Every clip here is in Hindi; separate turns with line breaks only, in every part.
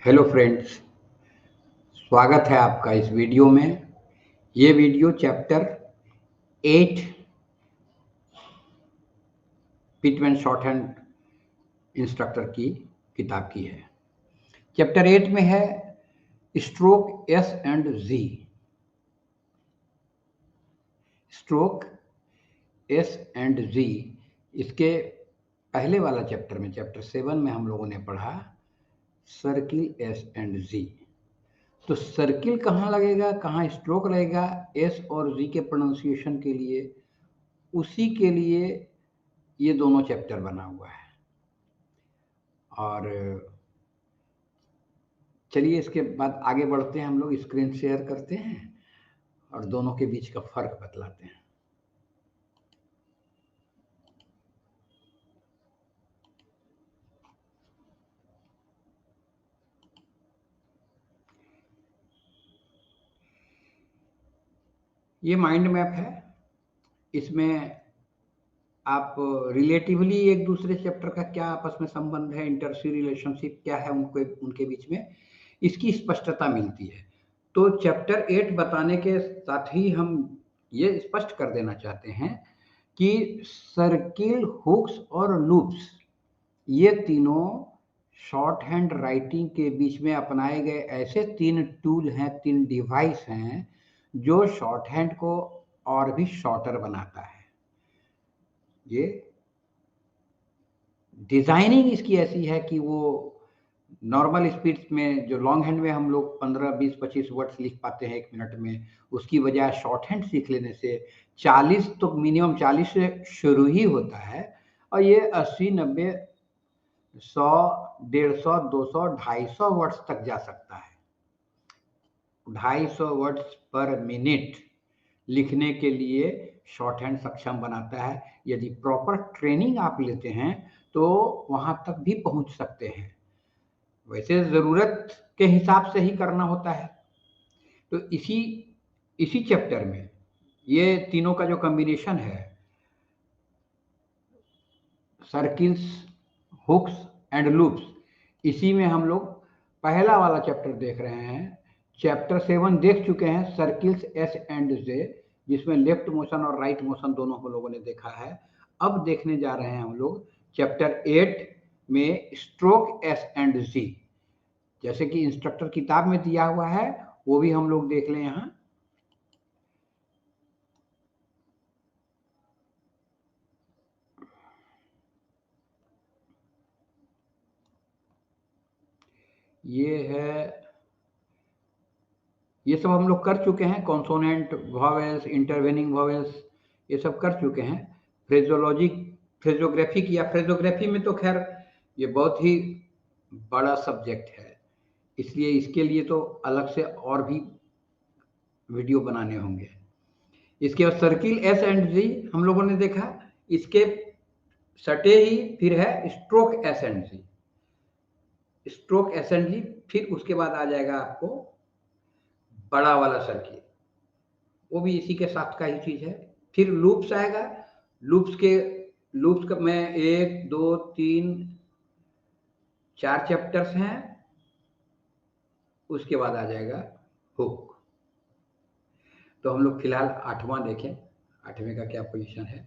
हेलो फ्रेंड्स, स्वागत है आपका इस वीडियो में। ये video chapter 8 Pitman shorthand instructor की किताब की है। चैप्टर 8 में है stroke S and G. Stroke S and G, इसके पहले वाला चैप्टर में, चैप्टर 7 में हम लोगों ने पढ़ा सर्किल एस एंड जी। तो सर्किल कहाँ लगेगा, कहाँ स्ट्रोक लगेगा एस और जी के प्रोनाउंसिएशन के लिए, उसी के लिए ये दोनों चैप्टर बना हुआ है। और चलिए इसके बाद आगे बढ़ते हैं, हम लोग स्क्रीन शेयर करते हैं और दोनों के बीच का फर्क बतलाते हैं। ये माइंड मैप है। इसमें आप रिलेटिवली एक दूसरे चैप्टर का क्या आपस में संबंध है, इंटरसी रिलेशनशिप क्या है उनके बीच में, इसकी स्पष्टता मिलती है। तो चैप्टर 8 बताने के साथ ही हम ये स्पष्ट कर देना चाहते हैं कि सर्किल, हुक्स और लूप्स, ये तीनों शॉर्ट हैंड राइटिंग के बीच में अपनाए गए ऐसे 3 टूल हैं, 3 डिवाइस हैं जो शॉर्ट हैंड को और भी शॉर्टर बनाता है। ये डिजाइनिंग इसकी ऐसी है कि वो नॉर्मल स्पीड में, जो लॉन्ग हैंड में हम लोग 15, 20, 25 वर्ड्स लिख पाते हैं 1 मिनट में, उसकी बजाय शॉर्ट हैंड सीख लेने से 40, तो मिनिमम 40 से शुरू ही होता है और ये 80, 90, 100, 150, 200, 250 वर्ड्स तक जा सकता है। 250 वर्ड्स पर मिनट लिखने के लिए शॉर्ट हैंड सक्षम बनाता है। यदि प्रॉपर ट्रेनिंग आप लेते हैं तो वहां तक भी पहुंच सकते हैं। वैसे जरूरत के हिसाब से ही करना होता है। तो इसी चैप्टर में ये तीनों का जो कॉम्बिनेशन है, सर्किल्स, हुक्स एंड लूप्स, इसी में हम लोग पहला वाला चैप्टर देख रहे हैं। चैप्टर 7 देख चुके हैं, सर्किल्स एस एंड जे, जिसमें लेफ्ट मोशन और राइट मोशन दोनों हम लोगों ने देखा है। अब देखने जा रहे हैं हम लोग चैप्टर 8 में स्ट्रोक एस एंड जी। जैसे कि इंस्ट्रक्टर किताब में दिया हुआ है वो भी हम लोग देख लें। यहाँ ये है, ये सब हम लोग कर चुके हैं। कॉन्सोनेंट, वॉवेल्स, इंटरवेनिंग वॉवेल्स, ये सब कर चुके हैं। फ्रेजोग्राफी किया। फ्रेजोग्राफी में तो खैर ये बहुत ही बड़ा सब्जेक्ट है, इसलिए इसके लिए तो अलग से और भी वीडियो बनाने होंगे। इसके बाद सर्किल एस एंड जी हम लोगों ने देखा। इसके सटे ही फिर है stroke S and G. Stroke S and G, फिर उसके बाद आ जाएगा आपको बड़ा वाला सर्किल, वो भी इसी के साथ का ही चीज है। फिर लूप्स आएगा। लूप्स का में 1, 2, 3, 4 चैप्टर्स हैं। उसके बाद आ जाएगा हुक। तो हम लोग फिलहाल 8वां देखें। 8वें का क्या पोजीशन है,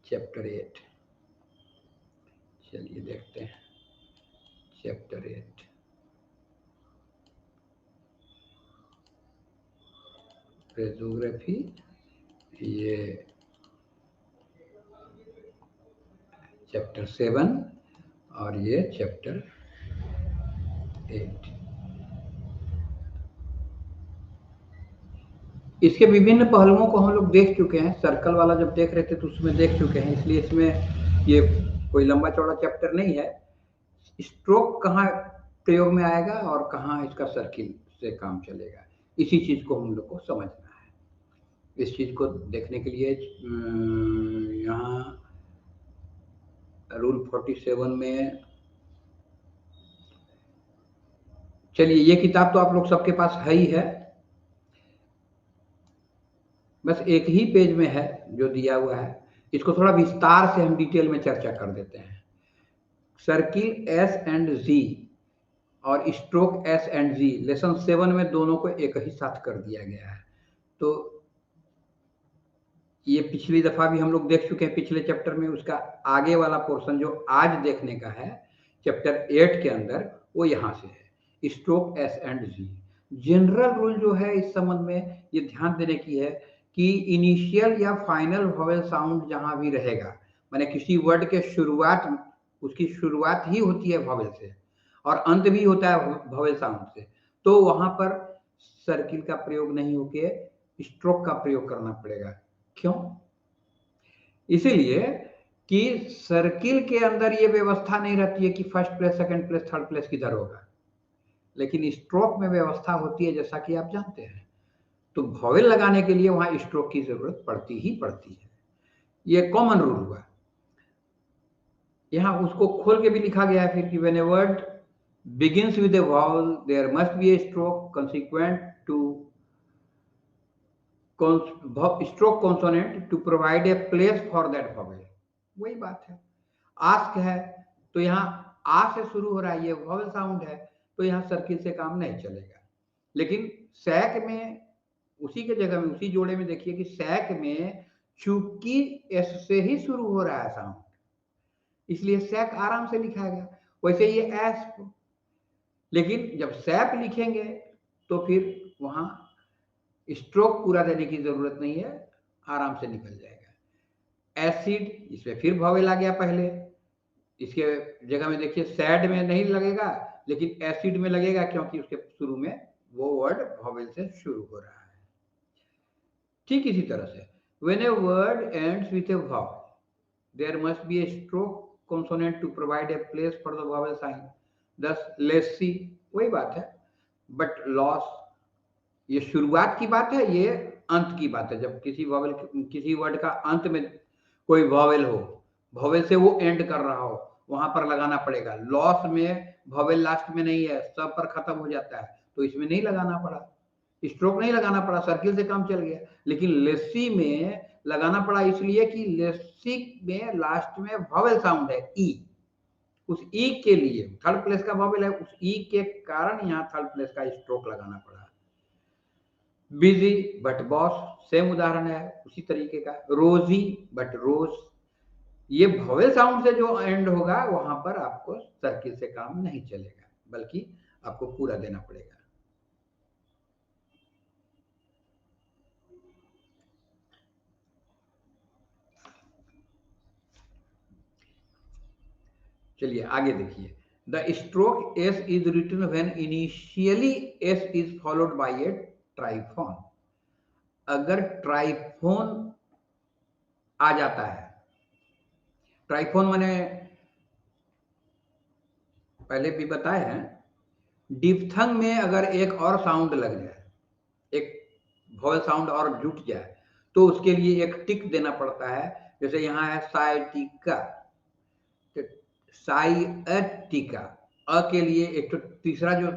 चैप्टर 8। चलिए देखते हैं चैप्टर 8। फ्रेजोग्राफी, ये चैप्टर 7 और ये चैप्टर 8। इसके विभिन्न पहलुओं को हम लोग देख चुके हैं। सर्कल वाला जब देख रहे थे तो उसमें देख चुके हैं, इसलिए इसमें ये कोई लंबा चौड़ा चैप्टर नहीं है। स्ट्रोक कहाँ प्रयोग में आएगा और कहाँ इसका सर्किल से काम चलेगा, इसी चीज को हम लोग को समझना है। इस चीज को देखने के लिए यहाँ रूल 47 में, चलिए ये किताब तो आप लोग सबके पास है ही है, बस एक ही पेज में है जो दिया हुआ है। इसको थोड़ा विस्तार से हम डिटेल में चर्चा कर देते हैं। सर्किल एस एंड जी और stroke S and G lesson 7 में दोनों को एक ही साथ कर दिया गया है। तो ये पिछली दफा भी हम लोग देख चुके हैं पिछले चैप्टर में, उसका आगे वाला पोर्शन जो आज देखने का है चैप्टर 8 के अंदर, वो यहाँ से है, stroke S and G. General rule जो है इस संबंध में ये ध्यान देने की है कि इनिशियल या फाइनल वोवेल साउंड जहां भी रहेगा, माने किसी वर्ड के शुरुआत, उसकी शुरुआत ही होती है वोवेल से और अंत भी होता है वोवेल साउंड से, तो वहां पर सर्किल का प्रयोग नहीं होके स्ट्रोक का प्रयोग करना पड़ेगा। क्यों? इसीलिए कि सर्किल के अंदर ये व्यवस्था नहीं रहती है कि first place, second place, third place किधर होगा, लेकिन स्ट्रोक में व्यवस्था होती है, जैसा कि आप जानते हैं। तो वॉवेल लगाने के लिए वहां स्ट्रोक की जरूरत पड़ती ही पड़ती है, ये कॉमन रूल हुआ। यहां उसको खोल के भी लिखा गया है फिर कि when a word begins with a vowel there must be a stroke consequent to stroke consonant to provide a place for that vowel। वही बात है। आस्क है तो यहाँ आ से शुरू हो रहा है, ये वॉवेल साउंड है, तो यहाँ सर्किल से काम नहीं चलेगा। लेकिन सैक में उसी के जगह में, उसी जोड़े में देखिए कि सैक में चूंकि एस से ही शुरू हो रहा है साउंड, इसलिए सैक आराम से लिखा गया, वैसे ये एस। लेकिन जब सैप लिखेंगे तो फिर वहां स्ट्रोक पूरा देने की जरूरत नहीं है, आराम से निकल जाएगा। एसिड, इसमें फिर वॉवेल आ गया पहले, इसके जगह में देखिए सैड में नहीं लगेगा लेकिन एसिड में लगेगा, क्योंकि उसके शुरू में वो वर्ड वॉवेल से शुरू हो रहा है। ठीक इसी तरह से when a word ends with a vowel there must be a stroke consonant to provide a place for the vowel sign, thus let's see, वही बात है। बट लॉस, ये शुरुआत की बात है, ये अंत की बात है। जब किसी वॉवेल, किसी वर्ड का अंत में कोई वॉवेल हो, वॉवेल से वो एंड कर रहा हो, वहां पर लगाना पड़ेगा। लॉस में वॉवेल लास्ट में नहीं है, सब पर खत्म हो जाता है, तो इसमें नहीं लगाना पड़ा, स्ट्रोक नहीं लगाना पड़ा, सर्किल से काम चल गया। लेकिन लेसी में लगाना पड़ा, इसलिए कि लेसी में लास्ट में वॉवेल साउंड है ई, उस ई के लिए थर्ड प्लेस का वॉवेल है, उस ई के कारण यहाँ थर्ड प्लेस का स्ट्रोक लगाना पड़ा। बिजी बट बॉस, सेम उदाहरण है उसी तरीके का। रोजी बट रोज, ये वॉवेल साउंड से जो एंड होगा वहां पर आपको सर्किल से काम नहीं चलेगा, बल्कि आपको पूरा देना पड़ेगा। चलिए आगे देखिए। The stroke S is written when initially S is followed by a triphone. अगर ट्राइफोन आ जाता है, ट्राइफोन माने पहले भी बताए हैं, डिप्थंग में अगर एक और साउंड लग जाए, एक वॉवेल साउंड और जुट जाए, तो उसके लिए एक टिक देना पड़ता है। जैसे यहाँ है साइटिका, तो साइटिका, अ के लिए एक तो तीसरा जो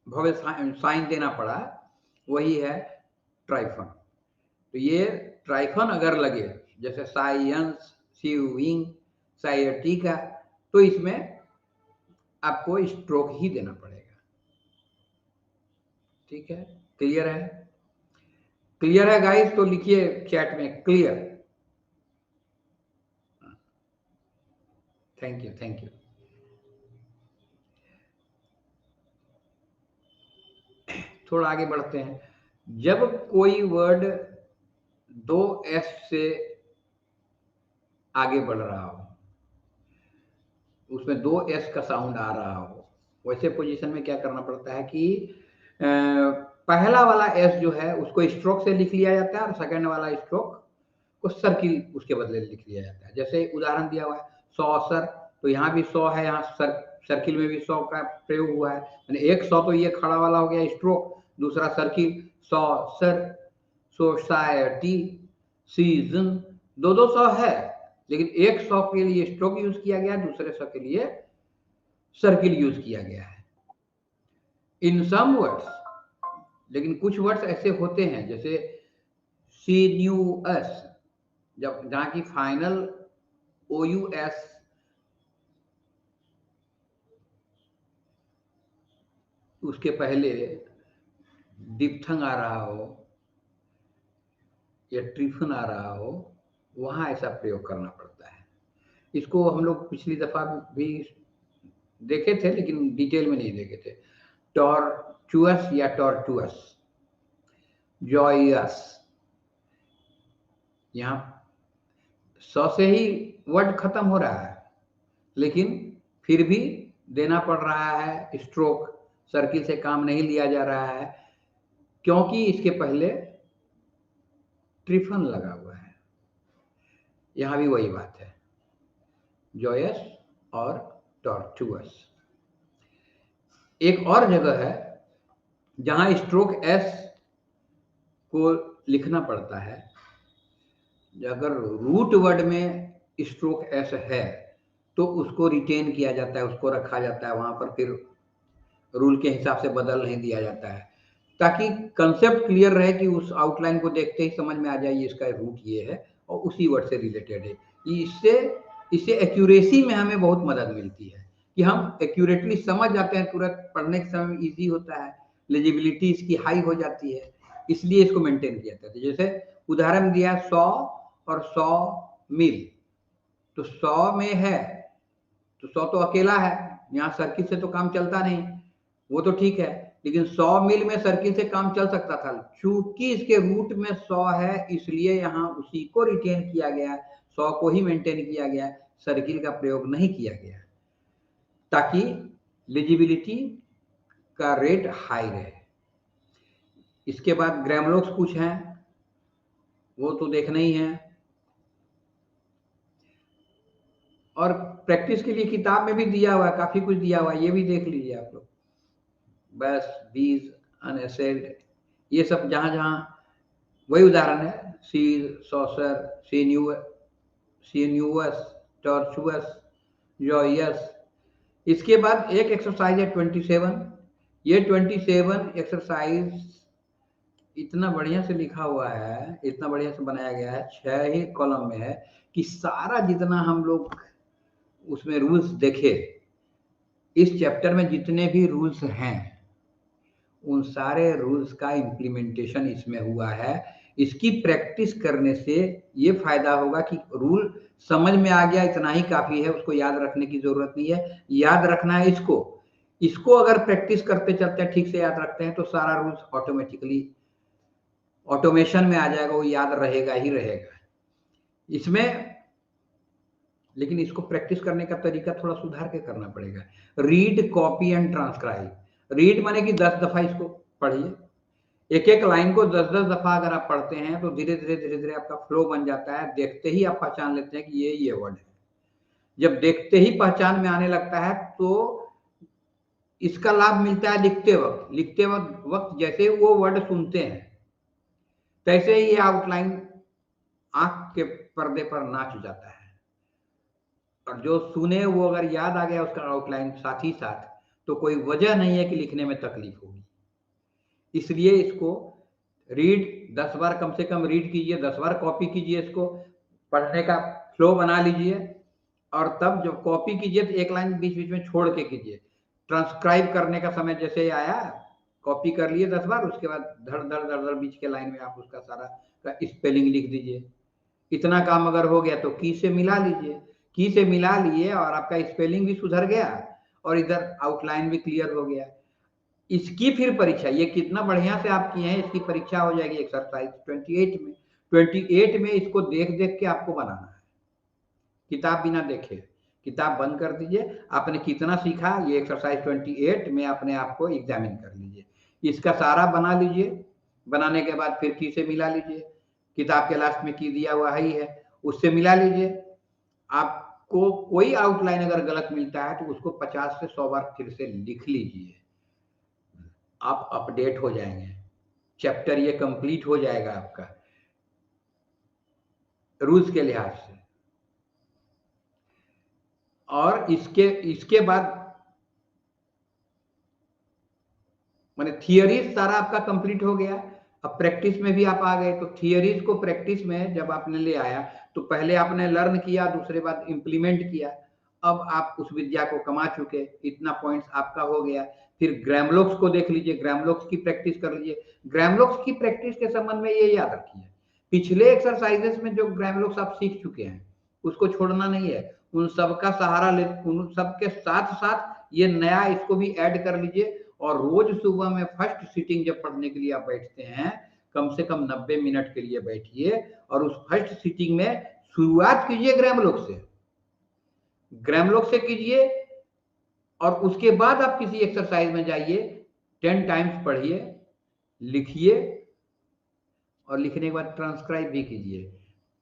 वॉवेल साइन देना पड़ा वही है ट्राइफन। तो ये ट्राइफन अगर लगे, जैसे साइंस, सीविंग, साइटिका, तो इसमें आपको स्ट्रोक ही देना पड़ेगा। ठीक है, क्लियर है? क्लियर है गाइस? तो लिखिए चैट में clear. Thank you, thank you. थोड़ा आगे बढ़ते हैं। जब कोई वर्ड दो एस से आगे बढ़ रहा हो, उसमें दो एस का साउंड आ रहा हो, वैसे पोजीशन में क्या करना पड़ता है कि पहला वाला एस जो है उसको स्ट्रोक से लिख लिया जाता है और सेकंड वाला स्ट्रोक को सर्किल उसके बदले लिख लिया जाता है। जैसे उदाहरण दिया हुआ है सॉसर, तो यहाँ भी सौ है, यहाँ सर्किल में भी सौ का प्रयोग हुआ है, यानी एक सौ तो ये खड़ा वाला हो गया स्ट्रोक, दूसरा सर्किल सॉसर, सोसाइटी, सीजन, दो दो सौ है, लेकिन एक सौ के लिए स्ट्रोक यूज किया गया, दूसरे सौ के लिए सर्किल यूज किया गया है इन सम वर्ड्स। लेकिन कुछ वर्ड्स ऐसे होते हैं जैसे सीन्यूअस, जब जहां की फाइनल ओ यू एस उसके पहले डिप्थंग आ रहा हो या ट्रिफन आ रहा हो, वहां ऐसा प्रयोग करना पड़ता है। इसको हम लोग पिछली दफा भी देखे थे, लेकिन डिटेल में नहीं देखे थे। टॉर्चुअस या टॉर्चुअस, जॉयस, यहाँ 100 से ही वर्ड खत्म हो रहा है, लेकिन फिर भी देना पड़ रहा है स्ट्रोक, सर्किल से काम नहीं लिया जा रहा है, क्योंकि इसके पहले ट्रिफन लगा हुआ है। यहां भी वही बात है, जॉयस और टॉर्चुअस। एक और जगह है जहां स्ट्रोक एस को लिखना पड़ता है। अगर रूट वर्ड में स्ट्रोक एस है तो उसको रिटेन किया जाता है, उसको रखा जाता है वहां पर, फिर रूल के हिसाब से बदल नहीं दिया जाता है, ताकि कंसेप्ट क्लियर रहे कि उस आउटलाइन को देखते ही समझ में आ जाए इसका रूट ये है और उसी वर्ड से रिलेटेड है। इससे एक्यूरेसी में हमें बहुत मदद मिलती है कि हम एक्यूरेटली समझ जाते हैं, तुरंत पढ़ने के समय इजी होता है, लेजिबिलिटी इसकी हाई हो जाती है, इसलिए इसको मेंटेन किया जाता है। जैसे उदाहरण दिया 100 और 100 मील, तो 100 में है तो 100 तो अकेला है, यहाँ सर्किट से तो काम चलता नहीं, वो तो ठीक है, लेकिन 100 मील में सर्किट से काम चल सकता था। चूंकि इसके रूट में 100 है, इसलिए यहाँ उसी को रिटेन किया गया, 100 को ही मेंटेन किया गया, सर्किल का प्रयोग नहीं किया गया, ताकि लिजिबिलिटी का रेट हाई रहे। इसके बाद ग्रामलोक्स कुछ हैं, वो तो देखना ही है, और प्रैक्टिस के लिए किताब में भी दिया हुआ है, काफी कुछ दिया हुआ है, ये भी देख लीजिए आप लोग। बस बीज, अनएसेड, ये सब जहां जहां वही उदाहरण है, सीज, सॉसर, सीन्यूअस, टॉर्चुअस, जॉयस। इसके बाद एक एक्सरसाइज है 27। ये 27 एक्सरसाइज इतना बढ़िया से लिखा हुआ है, इतना बढ़िया से बनाया गया है, 6 ही कॉलम में है, कि सारा जितना हम लोग उसमें रूल्स देखे, इस चैप्टर में जितने भी रूल्स हैं उन सारे रूल्स का इम्प्लीमेंटेशन इसमें हुआ है। इसकी प्रैक्टिस करने से ये फायदा होगा कि रूल समझ में आ गया, इतना ही काफी है, उसको याद रखने की जरूरत नहीं है। याद रखना है इसको अगर प्रैक्टिस करते चलते हैं, ठीक से याद रखते हैं, तो सारा रूल्स ऑटोमेटिकली ऑटोमेशन में आ जाएगा, वो याद रहेगा ही रहेगा इसमें। लेकिन इसको प्रैक्टिस करने का तरीका थोड़ा सुधार के करना पड़ेगा। Read, copy and transcribe. Read माने कि 10 दफा इसको पढ़िए, एक एक लाइन को 10-10 दफा अगर आप पढ़ते हैं तो धीरे धीरे आपका फ्लो बन जाता है, देखते ही आप पहचान लेते हैं कि ये वर्ड है। जब देखते ही पहचान में आने लगता है तो इसका लाभ मिलता है लिखते वक्त जैसे वो वर्ड सुनते हैं, तैसे ही ये आउटलाइन आंख के पर्दे पर नाच जाता है, और जो सुने वो अगर याद आ गया उसका आउटलाइन साथ ही साथ, तो कोई वजह नहीं है कि लिखने में तकलीफ होगी। इसलिए इसको रीड 10 बार कम से कम रीड कीजिए, 10 बार कॉपी कीजिए, इसको पढ़ने का फ्लो बना लीजिए, और तब जब कॉपी कीजिए तो एक लाइन बीच बीच में छोड़ के कीजिए। ट्रांसक्राइब करने का समय जैसे आया, कॉपी कर लिए 10 बार, उसके बाद धड़ बीच के लाइन में आप उसका सारा स्पेलिंग लिख दीजिए। इतना काम अगर हो गया तो की से मिला लीजिए, की से मिला लिए और आपका स्पेलिंग भी सुधर गया और इधर आउटलाइन भी क्लियर हो गया। इसकी फिर परीक्षा, ये कितना बढ़िया से आप किए हैं, इसकी परीक्षा हो जाएगी एक्सरसाइज 28 में। 28 में इसको देख देख के आपको बनाना है, किताब बिना देखे। किताब बंद कर दीजिए, आपने कितना सीखा ये एक्सरसाइज 28 में अपने आप को एग्जामिन कर लीजिए। इसका सारा बना लीजिए, बनाने के बाद फिर की से मिला लीजिए, किताब के लास्ट में की दिया हुआ ही है, उससे मिला लीजिए। आपको कोई आउटलाइन अगर गलत मिलता है तो उसको 50 से 100 बार फिर से लिख लीजिए, आप अपडेट हो जाएंगे, चैप्टर ये कंप्लीट हो जाएगा आपका रूल्स के लिहाज से। और इसके बाद माने थियरीज सारा आपका कंप्लीट हो गया, अब प्रैक्टिस में भी आप आ गए। तो थियरीज को प्रैक्टिस में जब आपने ले आया तो पहले आपने लर्न किया, दूसरे बार इंप्लीमेंट किया, अब आप उस विद्या को कमा चुके, इतना पॉइंट्स आपका हो गया। फिर ग्रामलोक्स को देख लीजिए, ग्रामलोक्स की प्रैक्टिस कर लीजिए। ग्रामलोक्स की प्रैक्टिस के संबंध में ये याद रखिए, पिछले एक्सरसाइजेस में जो ग्रामलोक्स आप सीख चुके हैं उसको छोड़ना नहीं है, उन सबका सहारा ले, उन सबके साथ साथ ये नया इसको भी ऐड कर लीजिए। और रोज सुबह में फर्स्ट सीटिंग जब पढ़ने के लिए आप बैठते हैं, कम से कम 90 मिनट के लिए बैठिए और उस फर्स्ट सीटिंग में शुरुआत कीजिए ग्रामलोक से, ग्रामलोक से कीजिए। और उसके बाद आप किसी एक्सरसाइज में जाइए, 10 टाइम्स पढ़िए, लिखिए और लिखने के बाद ट्रांसक्राइब भी कीजिए।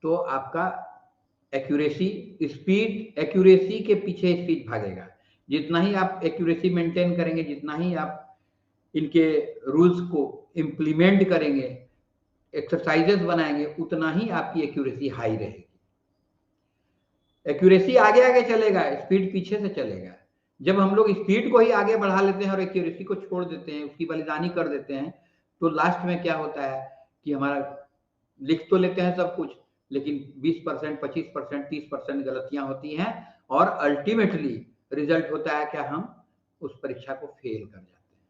तो आपका एक्यूरेसी, स्पीड, एक्यूरेसी के पीछे स्पीड भागेगा। जितना ही आप एक्यूरेसी मेंटेन करेंगे, जितना ही आप इनके रूल्स को इम्प्लीमेंट करेंगे, एक्सरसाइजेस बनाएंगे, उतना ही आपकी एक्यूरेसी हाई रहेगी। एक्यूरेसी आगे आगे चलेगा, स्पीड पीछे से चलेगा। जब हम लोग स्पीड को ही आगे बढ़ा लेते हैं और एक्यूरेसी को छोड़ देते हैं, उसकी बलिदानी कर देते हैं, तो लास्ट में क्या होता है कि हमारा लिख तो लेते हैं सब कुछ, लेकिन 20%, 25%, 30% गलतियां होती हैं और अल्टीमेटली रिजल्ट होता है क्या, हम उस परीक्षा को फेल कर जाते हैं,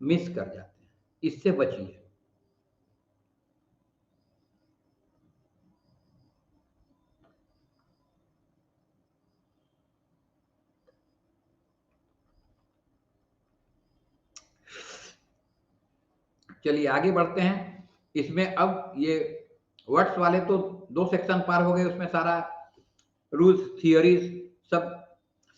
मिस कर जाते हैं। इससे बचिए। चलिए आगे बढ़ते हैं। इसमें अब ये वर्ड्स वाले तो 2 सेक्शन पार हो गए, उसमें सारा रूल्स, थियोरीज सब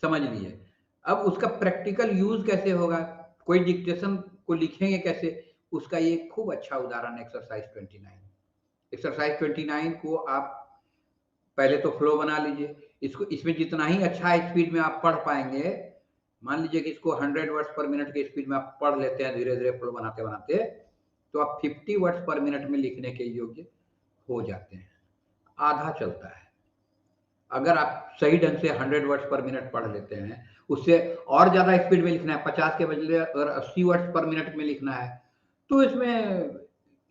समझ लिए। अब उसका प्रैक्टिकल यूज कैसे होगा, कोई डिक्टेशन को लिखेंगे कैसे, उसका ये खूब अच्छा उदाहरण एक्सरसाइज 29। एक्सरसाइज 29 को आप पहले तो फ्लो बना लीजिए। इसको, इसमें जितना ही अच्छा स्पीड में आप पढ़ पाएंगे, मान लीजिए कि इसको 100 वर्ड्स पर मिनट के स्पीड में आप पढ़ लेते हैं धीरे धीरे फ्लो बनाते बनाते, तो आप 50 वर्ड्स पर मिनट में लिखने के योग्य हो जाते हैं। आधा चलता है। अगर आप सही ढंग से 100 वर्ड्स पर मिनट पढ़ लेते हैं, उससे और ज्यादा स्पीड में लिखना है, 50 के बदले अगर 80 वर्ड्स पर मिनट में लिखना है, तो इसमें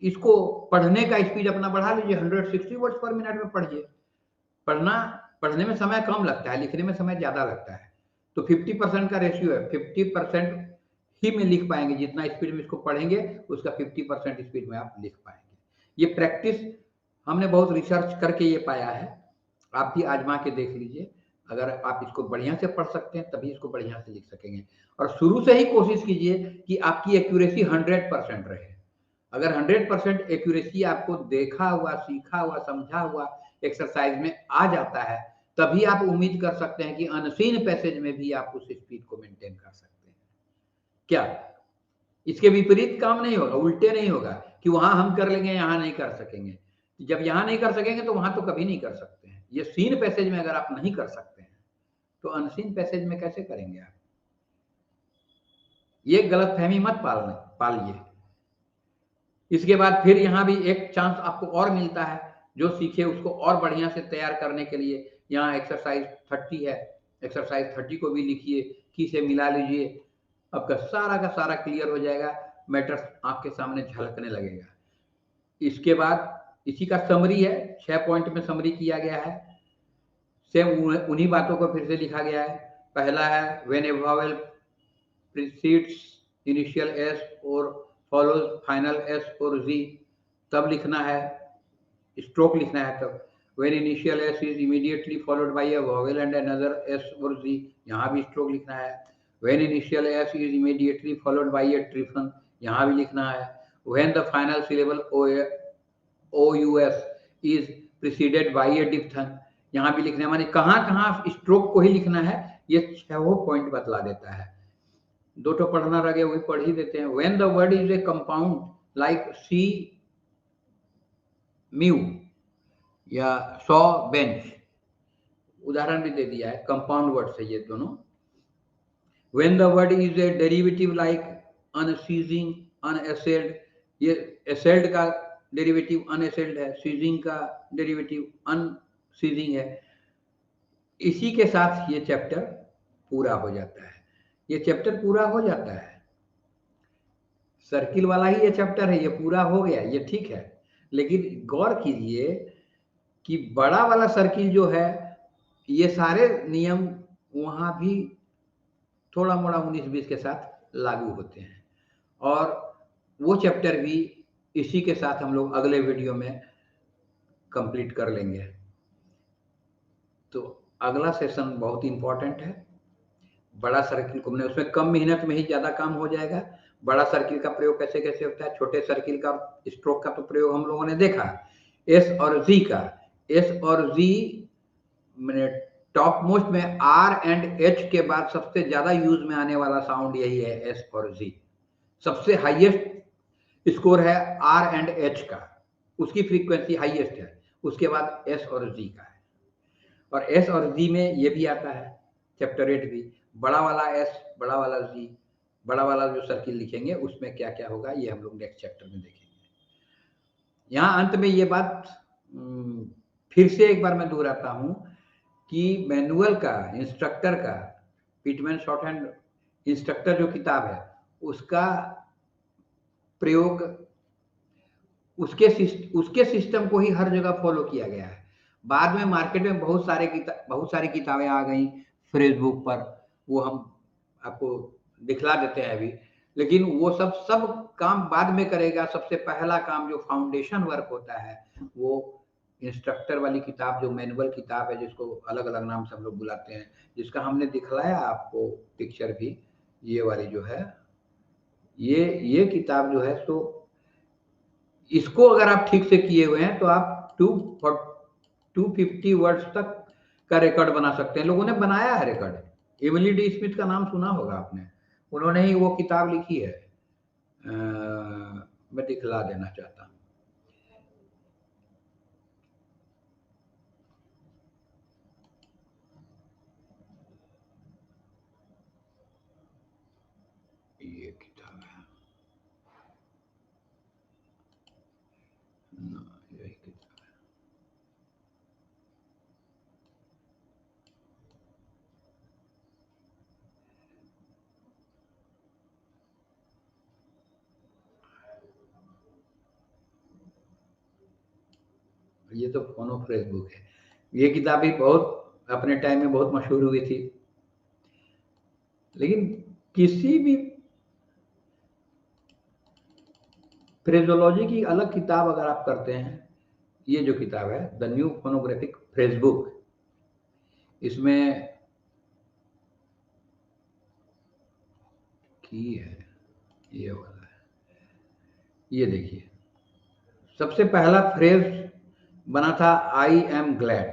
इसको पढ़ने का स्पीड अपना बढ़ा लीजिए, 160 वर्ड्स पर मिनट में पढ़िए। पढ़ने में समय कम लगता है, लिखने में समय ज्यादा लगता है। तो 50% का रेशियो है, 50% ही में लिख पाएंगे। जितना स्पीड में इसको पढ़ेंगे, उसका 50% स्पीड में आप लिख पाएंगे। ये प्रैक्टिस हमने बहुत रिसर्च करके ये पाया है, आप भी आजमा के देख लीजिए। अगर आप इसको बढ़िया से पढ़ सकते हैं, तभी इसको बढ़िया से लिख सकेंगे। और शुरू से ही कोशिश कीजिए कि आपकी एक्यूरेसी 100% रहे। अगर 100% एक्यूरेसी आपको देखा हुआ, सीखा हुआ, समझा हुआ एक्सरसाइज में आ जाता है, तभी आप उम्मीद कर सकते हैं कि अनसीन पैसेज में भी आप उस स्पीड को मेंटेन कर सकते हैं। क्या इसके विपरीत काम नहीं होगा, उल्टे नहीं होगा कि वहां हम कर लेंगे, यहां नहीं कर सकेंगे। जब यहां नहीं कर सकेंगे तो वहां तो कभी नहीं कर सकते हैं। ये सीन पैसेज में अगर आप नहीं कर सकते हैं, तो अनसीन पैसेज में कैसे करेंगे आप? ये गलतफहमी मत पालिए। इसके बाद फिर यहाँ भी एक चांस आपको और मिलता है, जो सीखे उसको और बढ़िया से तैयार करने के लिए। यहाँ एक्सरसाइज 30 है, एक्सरसाइज 30 को भी लिखिए, की से मिला लीजिए, आपका सारा का सारा क्लियर हो जाएगा, मैटर आपके सामने झलकने लगेगा। इसके बाद इसी का समरी है, 6 पॉइंट में समरी किया गया है। सेम उन्हीं बातों को फिर से लिखा गया है। पहला है when a vowel precedes initial S और फॉलोज फाइनल एस और जी, तब लिखना है, स्ट्रोक लिखना है तब। When initial S is immediately followed by a vowel and another S और जी, यहाँ भी स्ट्रोक लिखना है। When initial S is immediately followed by a triphone, यहाँ भी लिखना है। When the final syllable O U S is preceded by a diphone, यहाँ भी लिखना है। माने कहाँ कहाँ स्ट्रोक को ही लिखना है, ये 6 पॉइंट बतला देता है। 2 तो पढ़ना रह गया, वही पढ़ ही देते हैं। When the word is a compound like sea mew या सॉ बेंच, उदाहरण भी दे दिया है, कंपाउंड वर्ड से ये दोनों। When the word is a derivative like unceasing, unassailed, ये एसेल्ड का डेरिवेटिव अनएसेल्ड है, सीजिंग का डेरिवेटिव अनसीजिंग है। इसी के साथ ये चैप्टर पूरा हो जाता है। ये चैप्टर पूरा हो जाता है, सर्किल वाला ही ये चैप्टर है, ये पूरा हो गया, ये ठीक है। लेकिन गौर कीजिए कि बड़ा वाला सर्किल जो है, ये सारे नियम वहाँ भी थोड़ा मोड़ा 19-20 के साथ लागू होते हैं, और वो चैप्टर भी इसी के साथ हम लोग अगले वीडियो में कंप्लीट कर लेंगे। तो अगला सेशन बहुत इंपॉर्टेंट है। बड़ा सर्किल को मैंने उसमें कम मेहनत में ही ज़्यादा काम हो जाएगा। बड़ा सर्किल का प्रयोग कैसे कैसे होता है, छोटे सर्किल का स्ट्रोक का तो प्रयोग हम लोगों ने देखा। एस और जी का, एस और जी मैंने टॉप मोस्ट में आर एंड एच के बाद सबसे ज्यादा यूज में आने वाला साउंड यही है, एस और जी। सबसे हाईएस्ट स्कोर है आर एंड एच का, उसकी फ्रीक्वेंसी हाईएस्ट है, उसके बाद एस और जी का है। और एस और जी में ये भी आता है चैप्टर 8 भी, बड़ा वाला एस, बड़ा वाला जी, बड़ा वाला जो सर्किल लिखेंगे उसमें क्या क्या होगा ये हम लोग नेक्स्ट चैप्टर में देखेंगे। यहाँ अंत में ये बात फिर से एक बार मैं दोहराता हूँ कि मैनुअल का, इंस्ट्रक्टर का, पिटमैन शॉर्ट हैंड इंस्ट्रक्टर जो किताब है उसका प्रयोग उसके सिस्टम को ही हर जगह फॉलो किया गया है। बाद में मार्केट में बहुत सारी किताबें आ गई फ्रेज बुक पर, वो हम आपको दिखला देते हैं अभी, लेकिन वो सब काम बाद में करेगा। सबसे पहला काम जो फाउंडेशन वर्क होता है वो इंस्ट्रक्टर वाली किताब, जो मैनुअल किताब है, जिसको अलग अलग नाम से हम लोग बुलाते हैं, जिसका हमने दिखलाया आपको पिक्चर भी, ये वाली जो है, ये किताब जो है, तो इसको अगर आप ठीक से किए हुए हैं तो आप 250 वर्ड्स तक का रिकॉर्ड बना सकते हैं। लोगों ने बनाया है रिकॉर्ड। एमिली डी स्मिथ का नाम सुना होगा आपने, उन्होंने ही वो किताब लिखी है। मैं दिखला देना चाहता हूँ। ये किताब है, यही किताब है। ये तो फोनोफ्रेज बुक है। ये किताब भी बहुत अपने टाइम में बहुत मशहूर हुई थी, लेकिन किसी भी फ्रेजोलॉजी की अलग किताब अगर आप करते हैं, ये जो किताब है the new phonographic phrase book, इसमें की है, ये वाला है, ये देखिए। सबसे पहला फ्रेज बना था आई एम ग्लैड।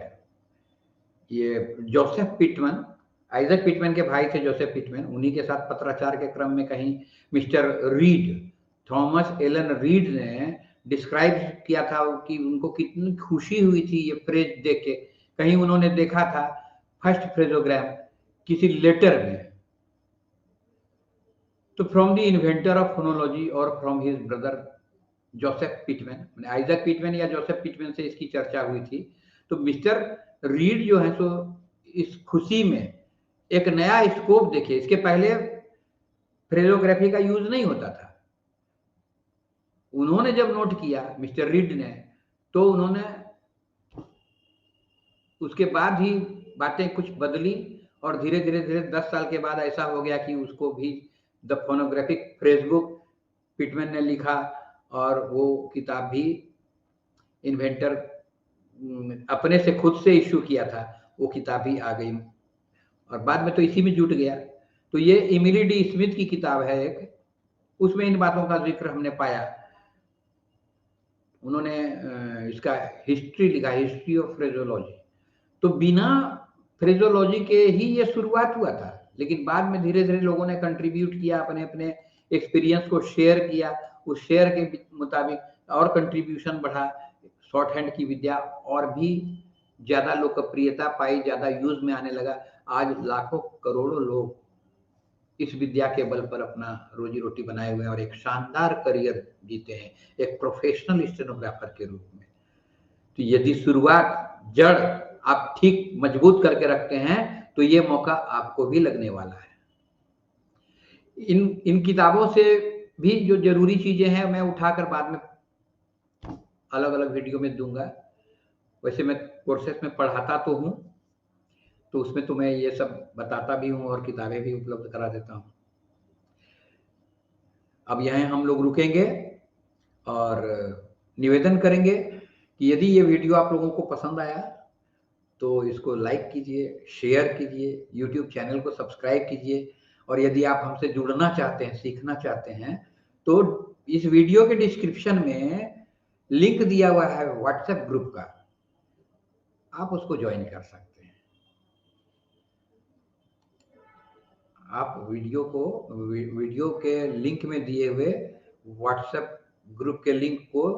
ये जोसेफ पिटमैन, आइजक पिटमैन के भाई थे जोसेफ पिटमैन, उन्हीं के साथ पत्राचार के क्रम में कहीं mister Reed, Thomas Allen Reed ने डिस्क्राइब किया था कि उनको कितनी खुशी हुई थी ये फ्रेज देख के। कहीं उन्होंने देखा था फर्स्ट फ्रेजोग्राम किसी लेटर में। तो from the inventor of phonology और from his brother Joseph Pitman, Isaac Pitman या जोसेफ पिटमैन से इसकी चर्चा हुई थी। तो मिस्टर रीड जो है, तो इस खुशी में एक नया स्कोप देखिए। इसके पहले फ्रेजोग्राफी का यूज नहीं होता था। उन्होंने जब नोट किया मिस्टर रीड ने, तो उन्होंने उसके बाद ही बातें कुछ बदली, और धीरे धीरे धीरे 10 साल के बाद ऐसा हो गया कि उसको भी the phonographic phrase book Pitman ने लिखा, और वो किताब भी इन्वेंटर अपने से खुद से इश्यू किया था, वो किताब भी आ गई, और बाद में तो इसी में जुट गया। तो ये एमिली डी स्मिथ की किताब है एक, उसमें इन बातों का जिक्र हमने पाया। उन्होंने इसका हिस्ट्री लिखा, हिस्ट्री ऑफ फ्रेजोलॉजी। तो बिना फ्रेजोलॉजी के ही ये शुरुआत हुआ था, लेकिन बाद में धीरे धीरे लोगों ने कंट्रीब्यूट किया, अपने अपने एक्सपीरियंस को शेयर किया, उस शेयर के मुताबिक और कंट्रीब्यूशन बढ़ा, शॉर्ट हैंड की विद्या और भी ज्यादा लोकप्रियता पाई, ज्यादा यूज में आने लगा। आज लाखों करोड़ों लोग इस विद्या के बल पर अपना रोजी रोटी बनाए हुए हैं और एक शानदार करियर जीते हैं, एक प्रोफेशनल स्टेनोग्राफर के रूप में। तो यदि शुरुआत जड़ आप ठीक मजबूत करके रखते हैं तो ये मौका आपको भी लगने वाला है। इन किताबों से भी जो जरूरी चीजें हैं मैं उठाकर बाद में अलग अलग वीडियो में दूंगा। वैसे मैं कोर्सेस में पढ़ाता तो हूँ, तो उसमें तुम्हें ये सब बताता भी हूँ और किताबें भी उपलब्ध करा देता हूँ। अब यहाँ हम लोग रुकेंगे और निवेदन करेंगे कि यदि ये वीडियो आप लोगों को पसंद आया तो इसको लाइक कीजिए, शेयर कीजिए, यूट्यूब चैनल को सब्सक्राइब कीजिए और यदि आप हमसे जुड़ना चाहते हैं, सीखना चाहते हैं, तो इस वीडियो के डिस्क्रिप्शन में लिंक दिया हुआ है व्हाट्सएप ग्रुप का, आप उसको ज्वाइन कर सकते हैं। आप वीडियो के लिंक में दिए हुए व्हाट्सएप ग्रुप के लिंक को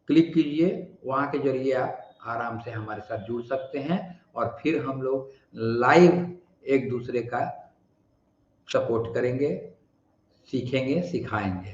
क्लिक कीजिए, वहाँ के जरिए आप आराम से हमारे साथ जुड़ सकते हैं और फिर हम लोग लाइव एक दूसरे का सपोर्ट करेंगे, सीखेंगे, सिखाएंगे।